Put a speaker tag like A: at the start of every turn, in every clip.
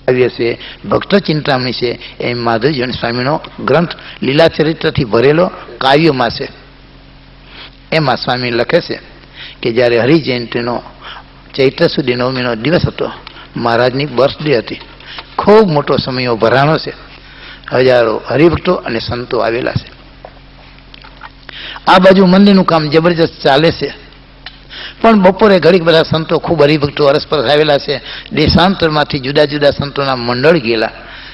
A: છે, ભક્ત ચિંતામણી છે, એ માધવજી સ્વામીનો ગ્રંથ લીલા ચરિત્રથી ભરેલો કાવ્યોમાં છે. એમાં સ્વામી લખે છે કે જ્યારે હરિજયંતિનો ચૈત્ર સુધી 9મીનો દિવસ હતો, મહારાજની બર્થડે હતી, ખૂબ મોટો સમયો ભરાણો છે, હજારો હરિભક્તો અને સંતો આવેલા છે. આ બાજુ મંદિરનું કામ જબરજસ્ત ચાલે છે, પણ બપોરે ઘડીક બધા સંતો ખૂબ હરિભક્તો અરસપરસ આવેલા છે. દેશાંતરમાંથી જુદા જુદા સંતોના મંડળ ગયેલા,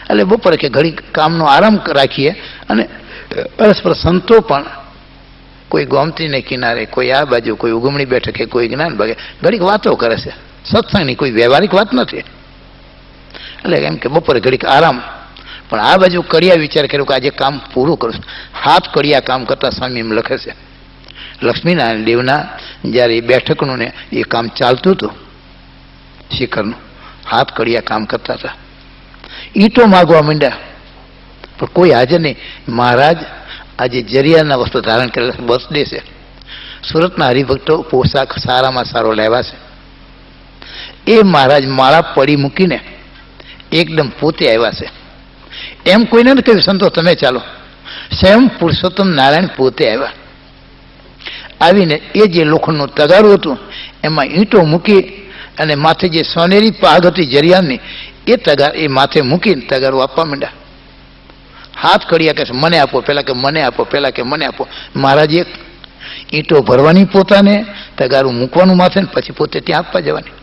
A: એટલે બપોરે કે ઘડીક કામનો આરામ રાખીએ અને અરસપરસ સંતો પણ કોઈ ગોમતીને કિનારે, કોઈ આ બાજુ, કોઈ ઉગમણી બેઠકે, કોઈ જ્ઞાન ભાગે ઘડીક વાતો કરે છે. સત્સંગની કોઈ વ્યવહારિક વાત નથી. એટલે એમ કે બપોરે ઘડીક આરામ. પણ આ બાજુ કડિયા વિચાર કર્યો કે આજે કામ પૂરું કરું. હાથ કડિયા કામ કરતા સ્વામી એમ લખે છે, લક્ષ્મીનારાયણ દેવના જ્યારે એ બેઠકનું ને એ કામ ચાલતું હતું, શિખરનું, હાથ કડિયા કામ કરતા હતા. ઈંટો માગવા માંડ્યા, પણ કોઈ હાજર નહીં. મહારાજ આજે જરિયાના વસ્ત્ર ધારણ કરેલા, બર્થડે છે. સુરતના હરિભક્તો પોશાક સારામાં સારો લેવા છે. એ મહારાજ માળા પડી મૂકીને એકદમ પોતે આવ્યા છે. એમ કોઈને નથી કહ્યું સંતો તમે ચાલો, સ્વયં પુરુષોત્તમ નારાયણ પોતે આવ્યા. આવીને એ જે લોખંડનું તગારું હતું એમાં ઈંટો મૂકી અને માથે જે સોનેરી પાગ હતી જરિયાની, એ તગાર એ માથે મૂકીને તગારું આપવા માંડ્યા. હાથ કડિયા કે મને આપો, પેલા કે મને આપો, પેલા કે મને આપો. મહારાજે ઈંટો ભરવાની પોતાને, તગારું મૂકવાનું માથે ને પછી પોતે ત્યાં આપવા જવાની.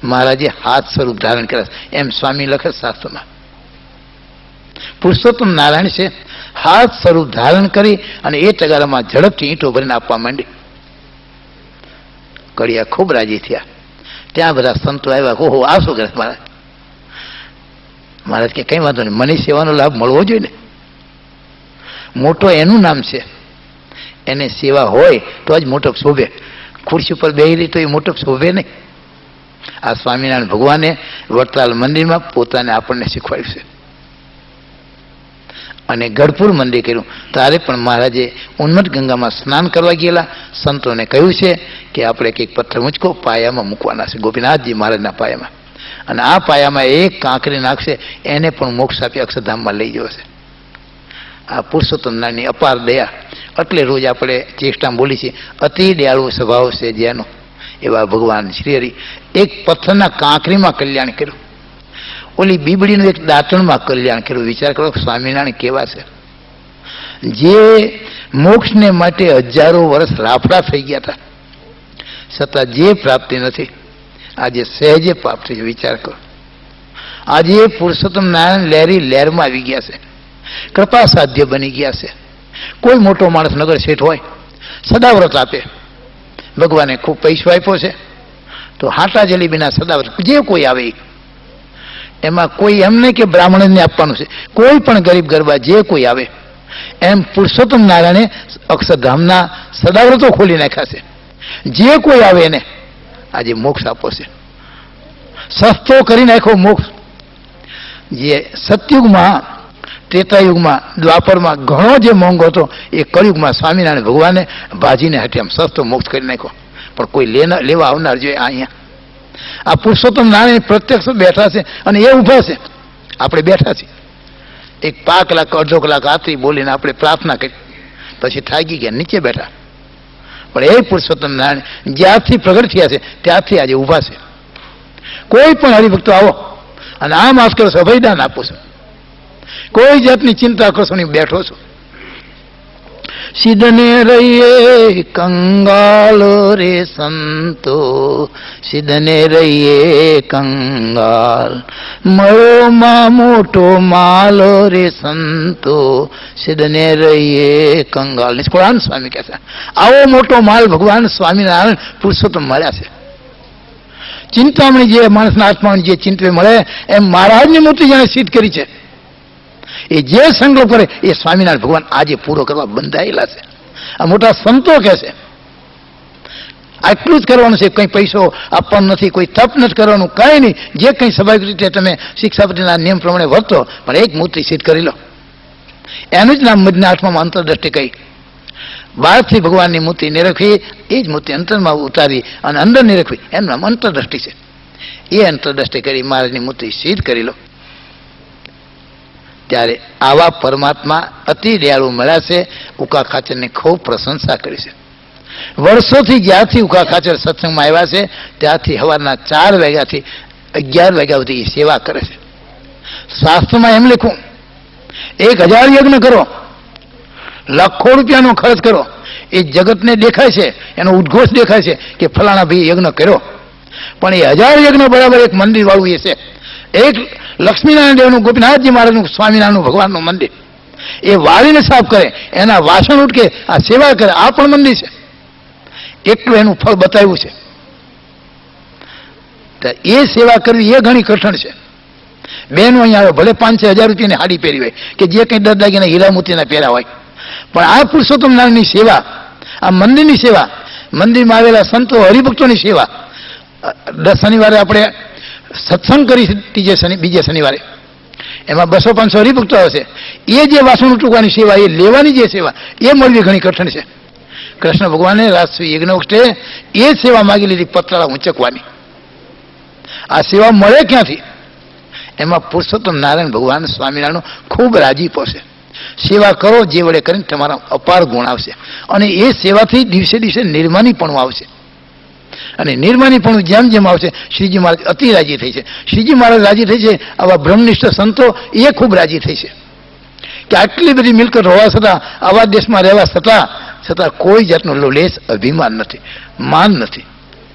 A: મહારાજે હાથ સ્વરૂપ ધારણ કર્યા, એમ સ્વામી લખે શાસ્ત્રમાં. પુરુષોત્તમ નારાયણ છે, હાથ સ્વરૂપ ધારણ કરી અને એ તગારામાં ઝડપથી ઈંટો ભરીને આપવા માંડી. કડિયા ખૂબ રાજી થયા. ત્યાં બધા સંતો આવ્યા. ઓહો, આ શું કરે મહારાજ? મહારાજ કે કઈ વાંધો નહીં, મને સેવાનો લાભ મળવો જોઈએ ને. મોટો એનું નામ છે, એને સેવા હોય તો જ મોટો શોભે. ખુરશી ઉપર બેસી તો એ મોટો શોભે નહીં. આ સ્વામિનારાયણ ભગવાને વડતાલ મંદિરમાં પોતાને આપણને શીખવાડ્યું છે. અને ગઢપુર મંદિર કર્યું ત્યારે પણ મહારાજે ઉન્મત ગંગામાં સ્નાન કરવા ગયેલા સંતોને કહ્યું છે કે આપણે કંઈક પથ્થર મૂચકો પાયામાં મૂકવાના છે, ગોપીનાથજી મહારાજના પાયામાં. અને આ પાયામાં એક કાંકરી નાખશે, એને પણ મોક્ષ આપી અક્ષરધામમાં લઈ જવો છે. આ પુરુષોત્તમ નારાયણની અપાર દયા. એટલે રોજ આપણે ચેષ્ટા બોલી છીએ, અતિ દયાળુ સ્વભાવ છે જેનો, એવા ભગવાન શ્રી હરિ એક પથ્થરના કાંકરીમાં કલ્યાણ કર્યું, ઓલી બીબડીનું એક દાંતણમાં કલ્યાણ કર્યું. વિચાર કરો સ્વામિનારાયણ કેવા છે, જે મોક્ષને માટે હજારો વર્ષ રાફડા થઈ ગયા હતા, છતાં જે પ્રાપ્તિ નથી, આજે સહેજે પ્રાપ્ત થઈ. વિચાર કરો, આજે પુરુષોત્તમ નારાયણ લહેરી લહેરમાં આવી ગયા છે, કૃપા સાધ્ય બની ગયા છે. કોઈ મોટો માણસ નગર શેઠ હોય, સદાવ્રત આપે, ભગવાને ખૂબ પૈસો આપ્યો છે તો હાટા જલેબીના સદાવ્રત જે કોઈ આવે, એમાં કોઈ એમ નહીં કે બ્રાહ્મણને આપવાનું છે, કોઈ પણ ગરીબ ગરબા જે કોઈ આવે, એમ પુરુષોત્તમ નારાયણે અક્ષરધામના સદાવ્રતો ખોલી નાખ્યા છે. જે કોઈ આવે એને આજે મોક્ષ આપો છે, સસ્તો કરી નાખ્યો મોક્ષ. જે સતયુગમાં, ત્રેતાયુગમાં, દ્વાપરમાં ઘણો જે મોંઘો હતો, એ કળિયુગમાં સ્વામિનારાયણ ભગવાને ભાજીને હટે એમ સસ્તો મોક્ષ કરી નાખ્યો. પણ કોઈ લેવા આવનાર જોઈએ. અહીંયા આ પુરુષોત્તમ નારાયણ પ્રત્યક્ષ બેઠા છે અને એ ઊભા છે, આપણે બેઠા છીએ. એક 5 કલાક અડધો કલાક આથી બોલીને આપણે પ્રાર્થના કરી, પછી થાકી ગયા, નીચે બેઠા. પણ એ પુરુષોત્તમ નારાયણ જ્યારથી પ્રગટ થયા છે ત્યારથી આજે ઊભા છે. કોઈ પણ હરિભક્તો આવો અને આ માફ કરો, અભયદાન આપો છો, કોઈ જાતની ચિંતા કરશો નહીં, બેઠો છો. સિદ્ધને રહીએ કંગાલ રે સંતો, સિદ્ધને રહીએ કંગાલ, મળો માં મોટો માલ રે સંતો, સિદ્ધને રહીએ કંગાલ. નિષ્કુળાનંદ સ્વામી કહે છે, આવો મોટો માલ ભગવાન સ્વામિનારાયણ પુરુષોત્તમ મળ્યા છે. ચિંતામણી જે માણસના આત્માને જે ચિંતવે મળે, એમ મહારાજની મૂર્તિ જેને સિદ્ધ કરી છે, એ જે સંકલ્પ કરે એ સ્વામિનારાયણ ભગવાન આજે પૂરો કરવા બંધાયેલા છે. આ મોટા સંતો કહે છે આટલું જ કરવાનું છે, કંઈ પૈસો આપવાનો નથી, કોઈ તપ નથી કરવાનું, કાંઈ નહીં. જે કંઈ સ્વાભાવિક રીતે તમે શિક્ષાપતિના નિયમ પ્રમાણે વર્તો, પણ એક મૂર્તિ સિદ્ધ કરી લો. એનું જ નામ મધના આત્મામાં અંતરદ્રષ્ટિ કહી. બહારથી ભગવાનની મૂર્તિ નિરખવી, એ જ મૂર્તિ અંતરમાં ઉતારી અને અંદર નિરખવી, એનું નામ અંતરદ્રષ્ટિ છે. એ અંતરદ્રષ્ટિ કરી મહારાજની મૂર્તિ સિદ્ધ કરી લો. ત્યારે આવા પરમાત્મા અતિ દયાળુ મળ્યા છે. ઉકા ખાચરની ખૂબ પ્રશંસા કરી છે. વર્ષોથી જ્યારથી ઉકા ખાચર સત્સંગમાં આવ્યા છે ત્યારથી સવારના 4 વાગ્યાથી 11 વાગ્યા સુધી સેવા કરે છે. શાસ્ત્રમાં એમ લખ્યું 1000 યજ્ઞ કરો, લાખો રૂપિયાનો ખર્ચ કરો, એ જગતને દેખાય છે, એનો ઉદ્ઘોષ દેખાય છે કે ફલાણા ભાઈ યજ્ઞ કર્યો, પણ એ 1000 યજ્ઞ બરાબર એક મંદિર વાળું એ છે. એક લક્ષ્મીનારાયણ દેવનું, ગોપીનાથજી મહારાજનું, સ્વામિનારાયણનું ભગવાનનું મંદિર એ વાળીને સાફ કરે, એના વાસણ ઉટકે, આ સેવા કરે, આ પણ મંદિર છે. એટલું એનું ફળ બતાવ્યું છે. તો એ સેવા કરવી એ ઘણી કઠણ છે. બહેનો અહીંયા આવે, ભલે 5-6 હજાર રૂપિયાની હાડી પહેરી હોય કે જે કંઈ દર દાગીના હીરા મોતીના પહેર્યા હોય, પણ આ પુરુષોત્તમ નારાયણની સેવા, આ મંદિરની સેવા, મંદિરમાં આવેલા સંતો હરિભક્તોની સેવા. શનિવારે આપણે સત્સંગ કરી બીજે શનિવારે એમાં 200-500 હરિભક્તો આવશે. એ જે વાસણ ઉટકવાની સેવા, એ લેવાની જે સેવા, એ મળવી ઘણી કઠણ છે. કૃષ્ણ ભગવાને રાજસૂય યજ્ઞ વખતે એ જ સેવા માગી લીધી, પતરાળા ઊંચકવાની. આ સેવા મળે ક્યાંથી? એમાં પુરુષોત્તમ નારાયણ ભગવાન સ્વામિનારાયણ ખૂબ રાજીપો છે. સેવા કરો જે વડે કરીને તમારા અપાર ગુણ આવશે, અને એ સેવાથી દિવસે દિવસે નિર્માનીપણું આવશે. અને નિર્માનીપણું જેમ જેમ આવશે શ્રીજી મહારાજ અતિ રાજી થઈ છે. શ્રીજી મહારાજ રાજી થઈ છે, આવા બ્રહ્મનિષ્ઠ સંતો એ ખૂબ રાજી થઈ છે કે આટલી બધી મિલકત હોવા છતાં, આવા દેશમાં રહેવા છતાં કોઈ જાતનું લેસ અભિમાન નથી, માન નથી,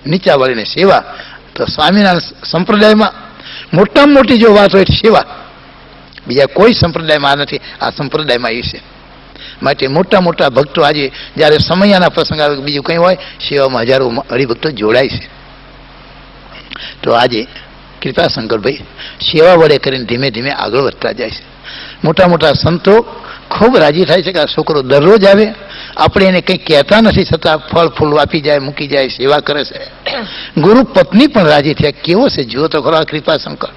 A: નીચા વાળીને સેવા. તો સ્વામિનારાયણ સંપ્રદાયમાં મોટામાં મોટી જો વાત હોય સેવા, બીજા કોઈ સંપ્રદાયમાં આ નથી, આ સંપ્રદાયમાં એ છે. માટે મોટા મોટા ભક્તો આજે જ્યારે સમયાના પ્રસંગ આવે, બીજું કંઈ હોય, સેવામાં હજારો હરિભક્તો જોડાય છે. તો આજે કૃપાશંકરભાઈ સેવા વડે કરીને ધીમે ધીમે આગળ વધતા જાય છે. મોટા મોટા સંતો ખૂબ રાજી થાય છે કે આ છોકરો દરરોજ આવે, આપણે એને કંઈ કહેતા નથી છતાં ફળ ફૂલ આપી જાય, મૂકી જાય, સેવા કરે છે. ગુરુ પત્ની પણ રાજી થયા. કેવો છે જુઓ તો ખરો કૃપાશંકર.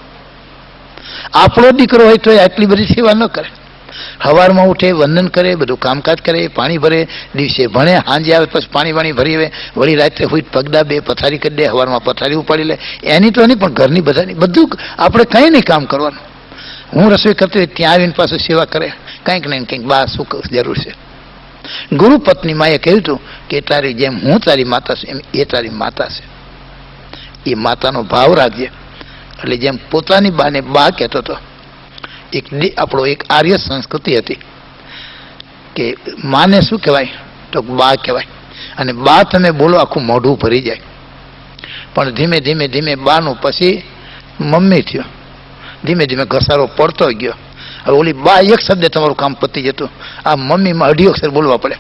A: આપણો દીકરો હોય તો આટલી બધી સેવા ન કરે. સવારમાં ઉઠે, વંદન કરે, બધું કામકાજ કરે, પાણી ભરે, દિવસે ભણે, સાંજે આવે પછી પાણી ભરી આવે, વળી રાત્રે હોય પગદા બે પથારી કરી દે, સવારમાં પથારી ઉપાડી લે. એની તો નહીં, પણ ઘરની બધાની બધું આપણે કંઈ નહીં કામ કરવાનું. હું રસોઈ કરતી હોય ત્યાં આવીને પાછું સેવા કરે, કંઈક નહીં કંઈક બા શું જરૂર છે. ગુરુ પત્ની માએ કહ્યું હતું કે તારી જેમ હું તારી માતા છું એમ એ તારી માતા છે. એ માતાનો ભાવ રાખજે. એટલે જેમ પોતાની બાને બા કહેતો હતો. આપણો એક આર્ય સંસ્કૃતિ હતી કે માને શું કહેવાય તો બા કહેવાય, અને બા તમે બોલો આખું મોઢું ભરી જાય. પણ ધીમે ધીમે ધીમે બાનું પછી મમ્મી થયો, ધીમે ધીમે ઘસારો પડતો ગયો. હવે ઓલી બા એક શબ્દ તમારું કામ પતી જતું, આ મમ્મીમાં 2.5 અક્ષર બોલવા પડે,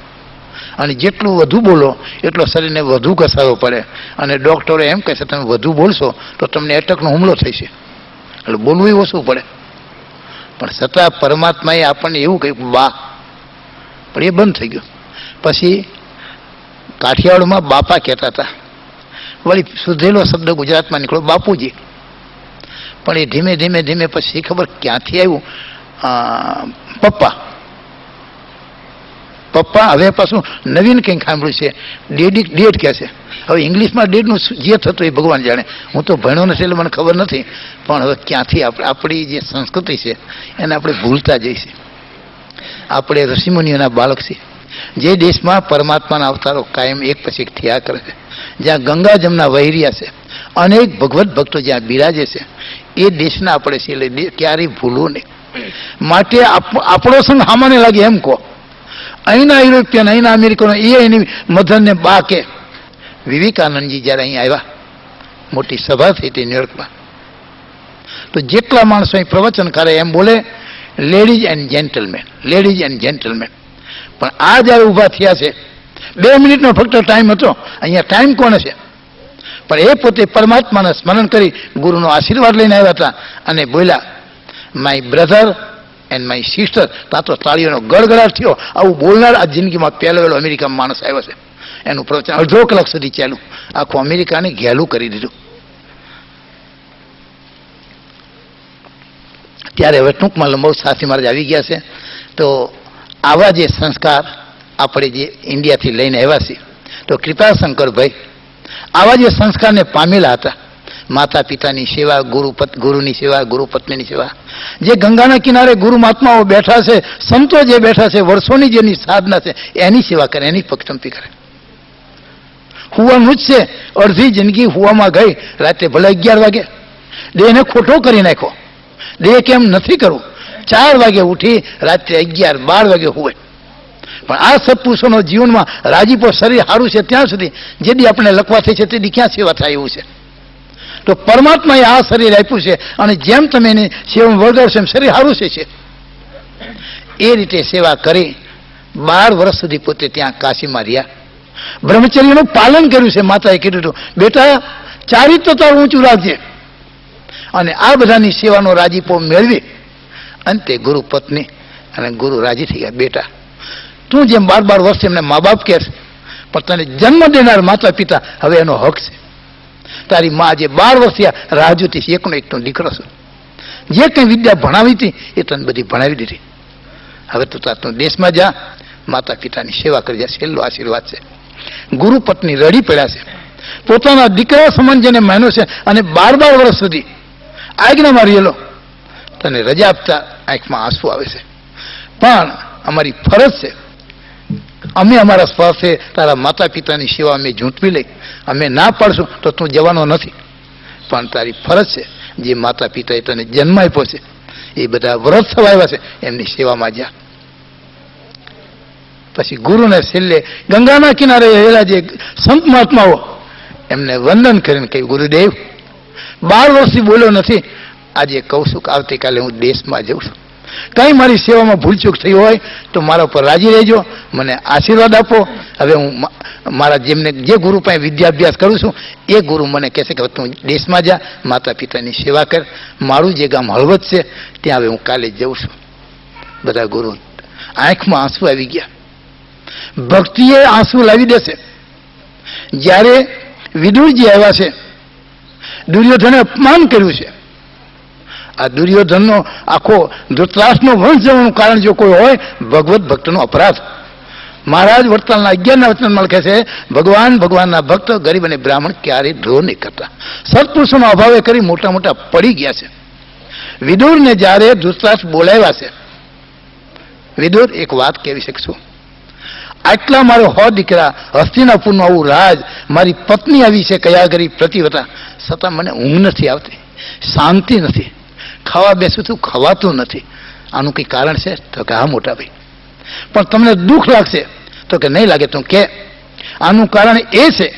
A: અને જેટલું વધુ બોલો એટલો શરીરને વધુ ઘસારો પડે. અને ડૉક્ટરો એમ કહે છે તમે વધુ બોલશો તો તમને એટકનો હુમલો થશે, એટલે બોલવું ઓછું પડે. પણ છતાં પરમાત્માએ આપણને એવું કહ્યું બા, પણ એ બંધ થઈ ગયું. પછી કાઠિયાવાડમાં બાપા કહેતા હતા, વળી સુધેલો શબ્દ ગુજરાતમાં નીકળ્યો બાપુજી. પણ એ ધીમે ધીમે ધીમે પછી ખબર ક્યાંથી આવ્યું, પપ્પા. હવે પાછું નવીન કંઈક સાંભળ્યું છે, ડેડ કહે છે. હવે ઇંગ્લિશમાં ડેડનું જે થતું એ ભગવાન જાણે. હું તો ભણ્યો નથી એટલે મને ખબર નથી, પણ હવે ક્યાંથી આપણી જે સંસ્કૃતિ છે એને આપણે ભૂલતા જઈશું. આપણે ઋષિમુનિઓના બાળક છીએ. જે દેશમાં પરમાત્માના અવતારો કાયમ એક પછી એક થયા કરે છે, જ્યાં ગંગા જમના વહેરિયા છે, અનેક ભગવત ભક્તો જ્યાં બિરાજે છે, એ દેશના આપણે છીએ. એટલે ક્યારેય ભૂલવું નહીં. માટે આપણો સંગ સામાન્ય લાગે એમ કહો. અહીંના યુરોપિયન, અહીંના અમેરિકનો એ એની મધરને બા કે. વિવેકાનંદજી જ્યારે અહીં આવ્યા, મોટી સભા થઈ હતી ન્યુયોર્કમાં, તો જેટલા માણસો અહીં પ્રવચન કરે એમ બોલે ladies and gentleman, ladies and gentleman. પણ આ જ્યારે ઊભા થયા છે, 2 મિનિટનો ફક્ત ટાઈમ હતો. અહીંયા ટાઈમ કોણ છે? પણ એ પોતે પરમાત્માને સ્મરણ કરી ગુરુનો આશીર્વાદ લઈને આવ્યા હતા અને બોલ્યા my brother and my sister. ત્યાં તો તાળીઓનો ગડગડાટ થયો. આવું બોલનાર આ જિંદગીમાં પહેલો અમેરિકામાં માણસ આવ્યો છે. એનું પ્રવચન 1.5 કલાક સુધી ચાલ્યું. આખું અમેરિકાને ઘેલું કરી દીધું. ત્યારે હવે ટૂંકમાં લંબાઉ સાથી મહારાજ આવી ગયા છે. તો આવા જે સંસ્કાર આપણે જે ઇન્ડિયાથી લઈને આવ્યા છીએ, તો કૃપાશંકરભાઈ આવા જે સંસ્કારને પામેલા હતા, માતા પિતાની સેવા, ગુરુની સેવા, ગુરુ પત્નીની સેવા. જે ગંગાના કિનારે ગુરુ મહાત્માઓ બેઠા છે, સંતો જે બેઠા છે, વર્ષોની જેની સાધના છે, એની સેવા કરે, એની પક્ષંપી કરે. હુવાનું જ છે, અડધી જિંદગી હુવામાં ગઈ, રાતે ભલે 11 વાગે દેહને ખોટો કરી નાખ્યો. દેહ કેમ નથી કરવું, 4 વાગે ઉઠી રાત્રે 11, 12 વાગે હુવે. પણ આ સત્પુરુષોનો જીવનમાં રાજીપો, શરીર સારું છે ત્યાં સુધી, જેથી આપણે લખવા થઈ છે તેથી ક્યાં સેવા થાય એવું છે. તો પરમાત્માએ આ શરીર આપ્યું છે અને જેમ તમે એની સેવા વળગાડશો એમ શરીર સારું છે. એ રીતે સેવા કરી 12 વર્ષ સુધી પોતે ત્યાં કાશીમાં રહ્યા. બ્રહ્મચર્યનું પાલન કર્યું છે. માતાએ કીધું હતું, બેટા ચારિત્ર તારું ઊંચું રાખજે. અને આ બધાની સેવાનો રાજીપો મેળવી અંતે ગુરુ પત્ની અને ગુરુ રાજી થઈ ગયા. બેટા તું જેમ 12 વર્ષથી એમને મા બાપ કહે છે, પણ તને જન્મ દેનાર માતા પિતા હવે એનો હક છે. તારી મા જે 12 વર્ષથી રાહ જોતી છે, એકનો એક તો દીકરો છે. જે કંઈ વિદ્યા ભણાવી હતી એ તને બધી ભણાવી દીધી. હવે તું તાર દેશમાં જા, માતા પિતાની સેવા કરી જા. છેલ્લો આશીર્વાદ છે. ગુરુ પત્ની રડી પડ્યા છે. પોતાના દીકરા સમાન જેને માન્યો છે અને 12 વર્ષ સુધી આજ્ઞામાં રહેલો, તને રજા આપતા આંખમાં આંસુ આવે છે. પણ અમારી ફરજ છે, અમે અમારા સ્વાર્થે તારા માતા પિતાની સેવા અમે ઝૂંટવી લઈ. અમે ના પાડશું તો તું જવાનો નથી, પણ તારી ફરજ છે. જે માતા પિતાએ તને જન્મ આપ્યો છે, એ બધા વ્રત થવાયા છે, એમની સેવામાં જા. પછી ગુરુને છેલ્લે ગંગાના કિનારે રહેલા જે સંત મહાત્માઓ એમને વંદન કરીને કહ્યું, ગુરુદેવ 12 વર્ષથી બોલ્યો નથી, આજે કહું છું કે આવતીકાલે હું દેશમાં જઉં છું. કંઈ મારી સેવામાં ભૂલચૂક થઈ હોય તો મારા ઉપર રાજી રહેજો, મને આશીર્વાદ આપો. હવે હું મારા જે ગુરુ પાસે વિદ્યાભ્યાસ કરું છું એ ગુરુ મને કહેશે કે તું દેશમાં જા, માતા પિતાની સેવા કર. મારું જે ગામ હળવદ છે ત્યાં હવે હું કાલે જઉં છું. બધા ગુરુ આંખમાં આંસુ આવી ગયા. ભક્તિએ આંસુ લાવી દેશે. જ્યારે વિદુરજી આવ્યા છે, દુર્યોધને અપમાન કર્યું છે. આ દુર્યોધનનો આખો ધૃતરાષ્ટ્રનો વંશ જવાનું કારણ જો કોઈ હોય, ભગવત ભક્તનો અપરાધ. મહારાજ વડતાલના 11ના વચનમાં કહે છે, ભગવાનના ભક્ત ગરીબ અને બ્રાહ્મણ ક્યારેય દ્રોહ નહીં કરતા. સત્પુરુષોનો અભાવે કરી મોટા મોટા પડી ગયા છે. વિદુરને જ્યારે ધૃતરાષ્ટ્ર બોલાવ્યા છે, વિદુર એક વાત કહેવી શકશું, આટલા મારો 100 દીકરા, હસ્તિનાપુરનું આવું રાજ, મારી પત્ની આવી છે કયાગરી પ્રતિવતા, છતાં મને ઊંઘ નથી આવતી, શાંતિ નથી, ખાવા બેસું છું ખવાતું નથી. આનું કંઈ કારણ છે? તો કે હા મોટા ભાઈ. પણ તમને દુઃખ લાગશે? તો કે નહીં લાગે. તું કે આનું કારણ એ છે,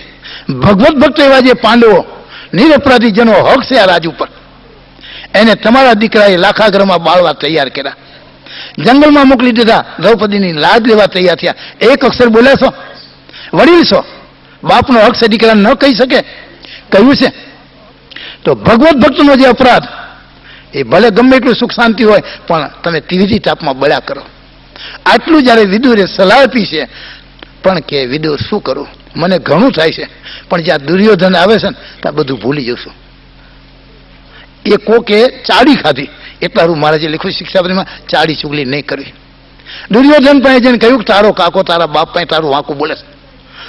A: ભગવત ભક્ત એવા જે પાંડવો નિરપરાધી જેનો હક છે આ રાજ ઉપર, એને તમારા દીકરાએ લાખાગ્રહમાં બાળવા તૈયાર કર્યા, જંગલમાં મોકલી દીધા, દ્રૌપદીની લાજ લેવા તૈયાર થયા. એક અક્ષર બોલ્યા છો? વડીલ છો, બાપનો હક છે દીકરાને ન કહી શકે? કહ્યું છે. તો ભગવત ભક્તનો જે અપરાધ, એ ભલે ગમે એટલું સુખ શાંતિ હોય, પણ તમે ત્રિવિધિ તાપમાં બળ્યા કરો. આટલું જ્યારે વિદુરે સલાહ આપી છે, પણ કે વિદુર શું કરું, મને ઘણું થાય છે, પણ જ્યાં દુર્યોધન આવે છે ને ત્યાં બધું ભૂલી જશું. એ કોકે ચાડી ખાધી, એટલારું મહારાજે લખ્યું શિક્ષાપત્રીમાં, ચાડી ચુગલી નહીં કરવી. દુર્યોધન પાસે જઈને કહ્યું કે તારો કાકો તારા બાપ પાસે તારું વાંકું બોલે છે.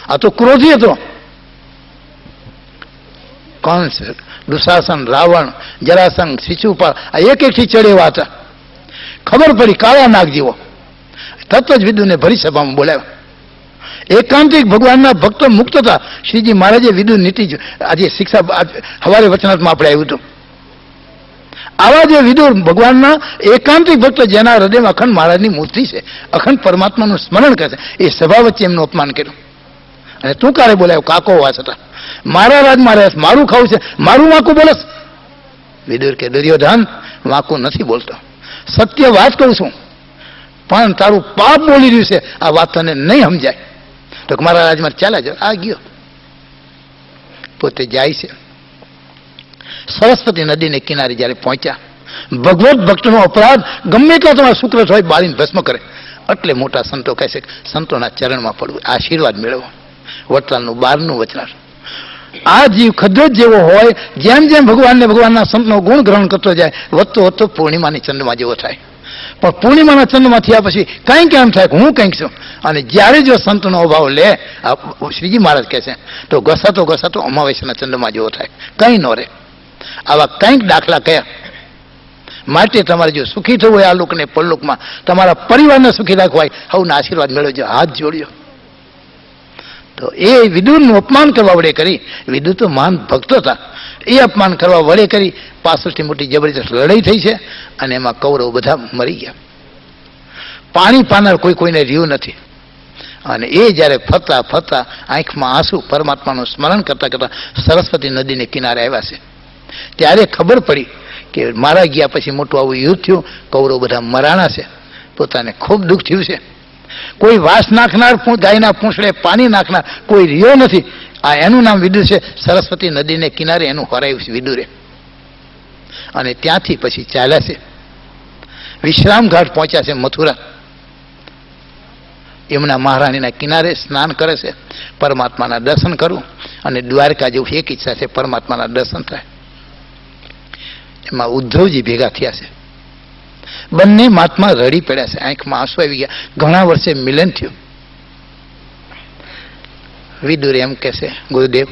A: આ તો ક્રોધી હતો. કંસ, દુશાસન, રાવણ, જરાસંઘ, શિશુપાળ, આ એક એકથી ચડેવા હતા. ખબર પડી કાળા નાગ જેવો, તત્વ જ વિદુને ભરી સભામાં બોલાવ્યો. એકાંતિક ભગવાનના ભક્તો મુક્ત હતા. શ્રીજી મહારાજે વિદુ નીતિ આજે શિક્ષા હવારે વચનાથમાં આપણે આવ્યું હતું. આવા જે વિદુર ભગવાનના એકાંતિક ભક્તો, જેના હૃદયમાં અખંડ મહારાજની મૂર્તિ છે, અખંડ પરમાત્માનું સ્મરણ કરે છે, એ સભા વચ્ચે એમનું અપમાન કર્યું. અને તું કારે બોલાયો? કાકો હોવા છતાં મારા રાજમાં રહે, મારું ખાવું છે, મારું વાંકું બોલસ? વિદુર કે દુર્યોધન વાંકું નથી બોલતો, સત્ય વાત કહું છું, પણ તારું પાપ બોલી રહ્યું છે, આ વાત તને નહીં સમજાય. તો મારા રાજમાં ચાલ્યા જાવ. આ ગયો, પોતે જાય છે. સરસ્વતી નદીને કિનારે જ્યારે પહોંચ્યા, ભગવત ભક્તનો અપરાધ ગમે એટલા તમારા શુક્ર હોય બાળીને ભસ્મ કરે. એટલે મોટા સંતો કહે છે, સંતોના ચરણમાં પડવું, આશીર્વાદ મેળવો. વડતાલનું 12મું વચનાર. આ જીવ ખદ્રોજ જેવો હોય, જેમ જેમ ભગવાનને ભગવાનના સંતનો ગુણ ગ્રહણ કરતો જાય, વધતો વધતો પૂર્ણિમાની ચંદ્રમા જેવો થાય. પણ પૂર્ણિમાના ચંદ્રમા થયા પછી કંઈક એમ થાય કે હું કંઈક છું. અને જ્યારે જો સંતનો અભાવ લે, શ્રીજી મહારાજ કહે છે, તો ઘસાતો ઘસાતો અમાવસ્યાના ચંદ્રમા જેવો થાય, કંઈ ન રહે. આવા કંઈક દાખલા કયા. માટે તમારે જો સુખી થવું હોય આ લોકને પરલોકમાં, તમારા પરિવારને સુખી રાખવા હોય, હવના આશીર્વાદ મેળવજો, હાથ જોડ્યો. તો એ વિદુરનું અપમાન કરવા વડે કરી, વિદુર તો મહાન ભક્તો હતા, એ અપમાન કરવા વડે કરી પાછળથી મોટી જબરજસ્ત લડાઈ થઈ છે અને એમાં કૌરવ બધા મરી ગયા. પાણી પાનાર કોઈને રહ્યું નથી. અને એ જ્યારે ફરતા ફરતા આંખમાં આંસુ પરમાત્માનું સ્મરણ કરતા કરતા સરસ્વતી નદીને કિનારે આવ્યા છે, ત્યારે ખબર પડી કે મારા ગયા પછી મોટું આવું યુદ્ધ થયું, કૌરવ બધા મરાણા છે, પોતાને ખૂબ દુઃખ થયું છે. કોઈ વાસ નાખનાર, ગાયના પૂંછડે પાણી નાખનાર કોઈ રહ્યો નથી. આ એનું નામ વિદુર છે. સરસ્વતી નદીને કિનારે એનું હરાયું છે વિદુરે. અને ત્યાંથી પછી ચાલ્યા છે, વિશ્રામ ઘાટ પહોંચ્યા છે મથુરા. યમુના મહારાણીના કિનારે સ્નાન કરે છે, પરમાત્માના દર્શન કરું. અને દ્વારકા જેવું એક ઈચ્છા છે, પરમાત્માના દર્શન થાય. એમાં ઉદ્ધવજી ભેગા થયા છે. બંને મહાત્મા રડી પડ્યા છે, આંખમાં આંસુ આવી ગયા. ઘણા વર્ષે મિલન થયું. વિદુર એમ કહે છે, ગુરુદેવ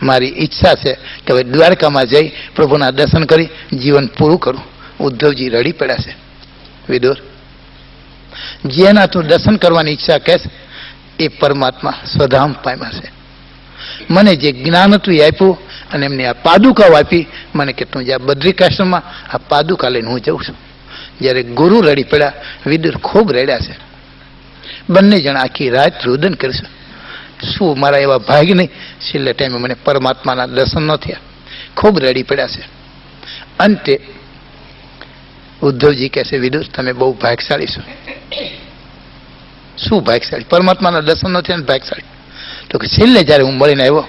A: મારી ઈચ્છા છે કે હવે દ્વારકામાં જઈ પ્રભુના દર્શન કરી જીવન પૂરું કરું. ઉદ્ધવજી રડી પડ્યા છે. વિદુર, જેના તું દર્શન કરવાની ઈચ્છા કહેશ એ પરમાત્મા સ્વધામ પામ્યા છે. મને જે જ્ઞાન હતું એ આપ્યું અને એમને આ પાદુકાઓ આપી. મને કે તું જ્યાં બદ્રિકાશ્રમમાં આ પાદુકા લઈને હું જઉં છું. જ્યારે ગુરુ રડી પડ્યા, વિદુર ખૂબ રડ્યા છે. બંને જણા આખી રાત રુદન કરશે. શું મારા એવા ભાગ નહીં, છેલ્લે ટાઈમે મને પરમાત્માના દર્શન ન થયા. ખૂબ રડી પડ્યા છે. અંતે ઉદ્ધવજી કહે છે, વિદુર તમે બહુ ભાગશાળી છો. શું ભાગશાળી? પરમાત્માના દર્શન ન થયા ને ભાગશાળી? તો કે છેલ્લે જ્યારે હું મળીને આવ્યો,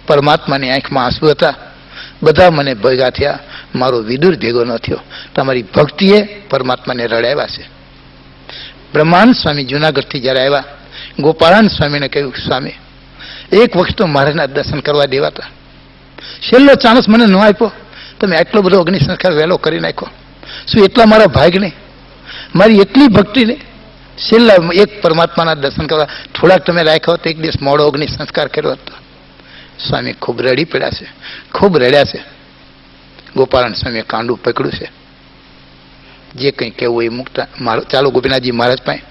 A: પરમાત્માની આંખમાં આંસુ હતા, બધા મને ભેગા થયા, મારો વિદુર ભેગો ન થયો. તમારી ભક્તિએ પરમાત્માને રડાવ્યા છે. બ્રહ્માંડ સ્વામી જુનાગઢથી જ્યારે આવ્યા, ગોપાળાન સ્વામીને કહ્યું, સ્વામી એક વખત તો મારાના દર્શન કરવા દેવાતા, છેલ્લો ચાન્સ મને ન આપ્યો, તમે આટલો બધો અગ્નિ સંસ્કાર વહેલો કરી નાખ્યો. શું એટલા મારા ભાગ નહીં? મારી એટલી ભક્તિ નહીં? છેલ્લા એક પરમાત્માના દર્શન કરવા થોડાક તમે રાખ્યા હોત, એક દિવસ મોડો અગ્નિ સંસ્કાર કર્યો હતો. સ્વામી ખૂબ રડી પડ્યા છે, ખૂબ રડ્યા છે. ગોપાળાન સ્વામીએ કાંડું પકડ્યું છે. જે કંઈ કહેવું એ મુકતા ચાલો ગોપીનાથજી મહારાજ પાસે.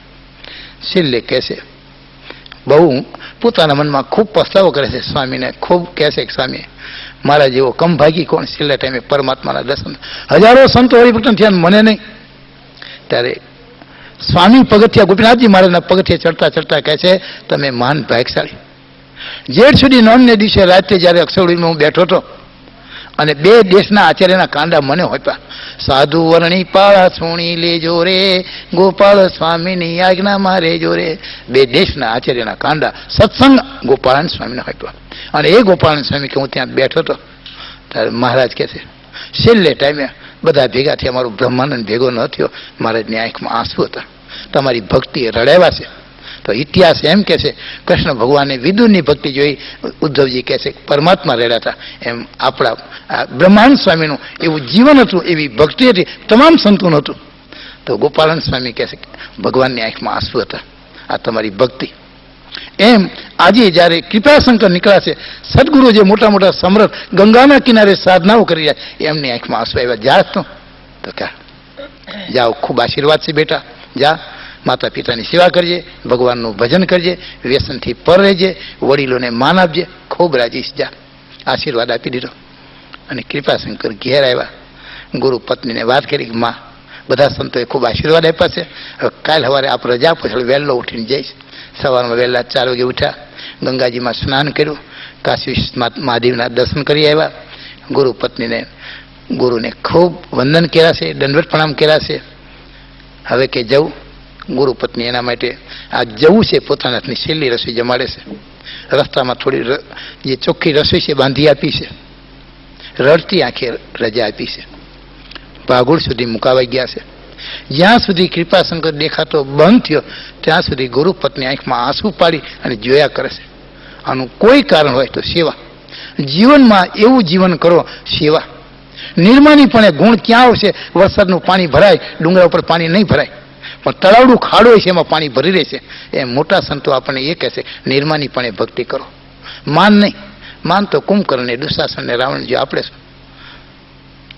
A: છેલ્લે કહે છે, બહુ પોતાના મનમાં ખૂબ પસ્તાવો કરે છે સ્વામીને. ખૂબ કહે છે કે સ્વામી મારા જેવો કમભાગી કોણ, છેલ્લા ટાઈમે પરમાત્માના દર્શન. હજારો સંતો હરિભક્તો થયા, મને નહીં. ત્યારે સ્વામી પગથિયા, ગોપીનાથજી મહારાજના પગથિયા ચડતા ચડતા કહે છે, તમે મહાન ભાગશાળી. જેઠ સુધી નોમને દિવસે રાત્રે જ્યારે અક્ષરડીમાં હું બેઠો હતો અને બે દેશના આચાર્યના કાંડા મને હોપ્યા. સાધુ વર્ણી પાળા સુણી લેજો રે, ગોપાળ સ્વામીની આજ્ઞા મારે જો રે. બે દેશના આચાર્યના કાંડા સત્સંગ ગોપાળાન સ્વામીને હોપ્યા. અને એ ગોપાળાન સ્વામી કે હું ત્યાં બેઠો હતો, ત્યારે મહારાજ કહે છે, છેલ્લે ટાઈમે બધા ભેગા થયા, મારો બ્રહ્માનંદ ભેગો ન થયો. મહારાજની આંખમાં આંસુ હતા. તમારી ભક્તિએ રડાવ્યા છે. તો ઇતિહાસ એમ કે છે, કૃષ્ણ ભગવાને વિદુરની ભક્તિ જોઈ. ઉદ્ધવજી કહે છે પરમાત્મા રેડા હતા. એમ આપણા બ્રહ્માંડ સ્વામીનું એવું જીવન હતું, એવી ભક્તિ હતી, તમામ સંતોનું હતું. તો ગોપાલન સ્વામી કહે છે ભગવાનની આંખમાં આંસુ હતા. આ તમારી ભક્તિ. એમ આજે જ્યારે કૃપાશંકર નીકળ્યા છે, સદગુરુ જે મોટા મોટા સમર્થ ગંગાના કિનારે સાધનાઓ કરી રહ્યા, એમની આંખમાં આંસુ આવ્યા. જા તો ક્યાં જાઓ, ખૂબ આશીર્વાદ છે બેટા, જા માતા પિતાની સેવા કરજે, ભગવાનનું ભજન કરજે, વ્યસનથી પર રહેજે, વડીલોને માન આપજે. ખૂબ રાજીશ, જા. આશીર્વાદ આપી દીધો. અને કૃપાશંકર ઘેર આવ્યા. ગુરુ પત્નીને વાત કરી, માં બધા સંતોએ ખૂબ આશીર્વાદ આપ્યા છે, હવે કાલ સવારે આપ રજા પછી વહેલો ઉઠીને જઈશ. સવારમાં વહેલા 4 વાગે ઉઠ્યા, ગંગાજીમાં સ્નાન કર્યું, કાશી મહાદેવના દર્શન કરી આવ્યા. ગુરુ પત્નીને ગુરુને ખૂબ વંદન કર્યા છે, દંડવત પ્રણામ કર્યા છે. હવે કે જવું. ગુરુ પત્ની એના માટે આ જવું છે, પોતાના હાથની છેલ્લી રસોઈ જમાડે છે. રસ્તામાં થોડી જે ચોખ્ખી રસોઈ છે બાંધી આપી છે. રડતી આંખે રજા આપી છે. ભાગોળ સુધી મુકાવાઈ ગયા છે. જ્યાં સુધી કૃપાશંકર દેખાતો બંધ થયો ત્યાં સુધી ગુરુ પત્ની આંખમાં આંસુ પાડી અને જોયા કરે છે. આનું કોઈ કારણ હોય તો સેવા. જીવનમાં એવું જીવન કરો, સેવા. નિર્માનીપણે ગુણ ક્યાં આવશે? વરસાદનું પાણી ભરાય, ડુંગરા ઉપર પાણી નહીં ભરાય, પણ તળાવડું ખાડો હોય છે એમાં પાણી ભરી રહેશે. એ મોટા સંતો આપણને એ કહે છે નિર્માનીપણે ભક્તિ કરો, માન નહીં. માનતો કુંભકર્ણ ને દુશાસન ને રાવણ જો આપણે શું?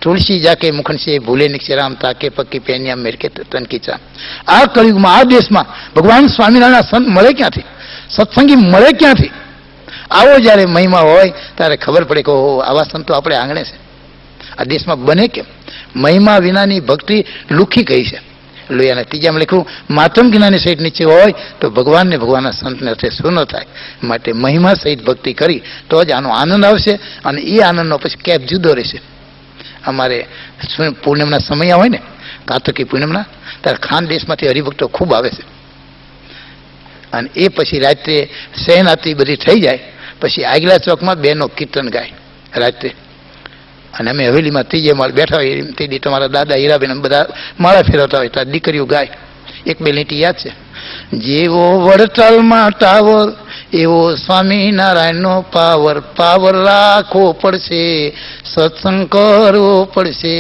A: તુલસી જાકે મુખન છે ભૂલે નિક્ષે રામ તાકે પક્કી પેન્યા મેરકે તન કીચા. આ કળિયુગમાં આ દેશમાં ભગવાન સ્વામિનારાયણ સંત મળે ક્યાંથી? સત્સંગી મળે ક્યાંથી? આવો જ્યારે મહિમા હોય ત્યારે ખબર પડે કે ઓહો આવા સંતો આપણે આંગણે છે. આ દેશમાં બને કેમ? મહિમા વિનાની ભક્તિ લુખી ગઈ છે. લોહિયાના ત્રીજામાં લખ્યું માતમ જ્ઞાની સહિત નીચે હોય તો ભગવાનને ભગવાનના સંતને અર્થે શું ન થાય. માટે મહિમા સહિત ભક્તિ કરી તો જ આનો આનંદ આવશે અને એ આનંદનો પછી કેપ જુદો રહેશે. અમારે પૂનમના સમય હોય ને કાર્તિકી પૂનમના ત્યારે ખાન દેશમાંથી હરિભક્તો ખૂબ આવે છે અને એ પછી રાત્રે શયનાતી બધી થઈ જાય પછી આગલા ચોકમાં બહેનો કીર્તન ગાય રાત્રે અને અમે હવેલીમાં ત્રીજે માળ બેઠા હોય તેથી તમારા દાદા હીરાબેન બધા માળા ફેરવતા હોય ત્યારે દીકરીઓ ગાય. એક બે લીટી યાદ છે. જેવો વડતાલમાં ટાવર એવો સ્વામિનારાયણનો પાવર, પાવર રાખવો પડશે, સત્સંગ કરવો પડશે.